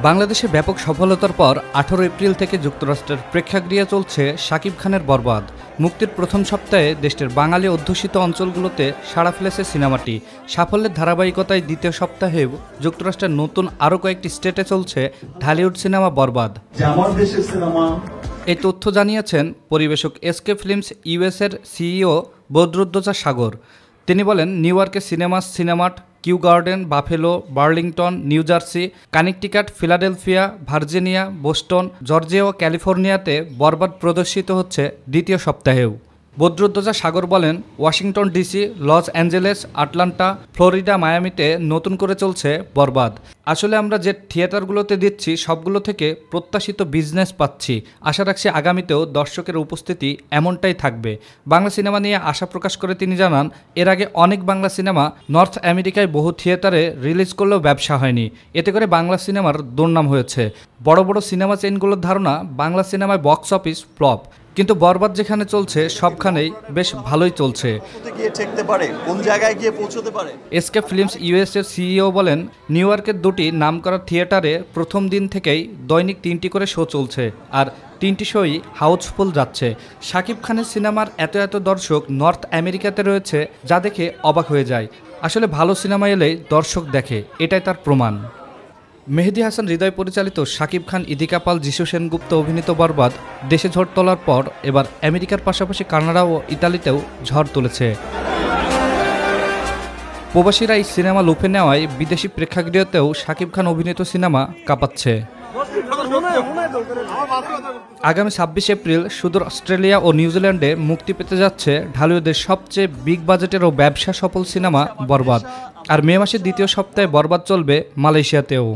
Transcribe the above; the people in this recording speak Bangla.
বাংলাদেশে ব্যাপক সফলতার পর 18 এপ্রিল থেকে যুক্তরাষ্ট্রের প্রেক্ষাগৃহে চলছে শাকিব খানের বরবাদ। মুক্তির প্রথম সপ্তাহে দেশটির বাঙালি অধ্যুষিত অঞ্চলগুলোতে সাড়া ফেলেছে সিনেমাটি। সাফল্যের ধারাবাহিকতায় দ্বিতীয় সপ্তাহেও যুক্তরাষ্ট্রের নতুন আরও কয়েকটি স্টেটে চলছে ঢালিউড সিনেমা বরবাদ। এই তথ্য জানিয়েছেন পরিবেশক এসকে ফিল্মস ইউএসের সিইও বদরুদ্দোজা সাগর। তিনি বলেন, নিউ ইয়র্কের সিনেমাট, Kew Garden, Buffalo, Burlington, New Jersey, Connecticut, Philadelphia, Virginia, Boston, Georgia ও ক্যালিফোর্নিয়াতে বরবাদ প্রদর্শিত হচ্ছে দ্বিতীয় সপ্তাহেও। বদরুদ্দোজা সাগর বলেন, Washington DC, Los Angeles, Atlanta, Florida, মায়ামিতে নতুন করে চলছে বরবাদ। আসলে আমরা যে থিয়েটারগুলোতে দিচ্ছি সবগুলো থেকে প্রত্যাশিত বিজনেস পাচ্ছি। আশা রাখছি আগামীতেও দর্শকের উপস্থিতি এমনটাই থাকবে। বাংলা সিনেমা নিয়ে আশা প্রকাশ করে তিনি জানান, এর আগে অনেক বাংলা সিনেমা নর্থ আমেরিকায় বহু থিয়েটারে রিলিজ করলেও ব্যবসা হয়নি। এতে করে বাংলা সিনেমার দুর্নাম হয়েছে। বড় বড় সিনেমা চেইনগুলোর ধারণা বাংলা সিনেমায় বক্স অফিস ফ্লপ, কিন্তু বরবাদ যেখানে চলছে সবখানেই বেশ ভালোই চলছে। এসকে ফিল্মস ইউএসএর সিইও বলেন, নিউ ইয়র্কের দুটি নামকরা থিয়েটারে প্রথম দিন থেকেই দৈনিক 3টি করে শো চলছে, আর 3টি শোই হাউসফুল যাচ্ছে। শাকিব খানের সিনেমার এত দর্শক নর্থ আমেরিকাতে রয়েছে, যা দেখে অবাক হয়ে যায়। আসলে ভালো সিনেমা এলেই দর্শক দেখে, এটাই তার প্রমাণ। মেহেদী হাসান হৃদয় পরিচালিত শাকিব খান, ইদিকা পাল, যিশু সেনগুপ্ত অভিনীত বরবাদ দেশে ঝড় তোলার পর এবার আমেরিকার পাশাপাশি কানাডা ও ইতালিতেও ঝড় তুলেছে। প্রবাসীরা এই সিনেমা লুফে নেওয়ায় বিদেশি প্রেক্ষাগৃহতেও শাকিব খান অভিনীত সিনেমা কাঁপাচ্ছে। আগামী 26 এপ্রিল সুদূর অস্ট্রেলিয়া ও নিউজিল্যান্ডে মুক্তি পেতে যাচ্ছে ঢালিউডের সবচেয়ে বিগ বাজেটের ও ব্যবসা সফল সিনেমা বরবাদ। আর মে মাসের দ্বিতীয় সপ্তাহে বরবাদ চলবে মালয়েশিয়াতেও।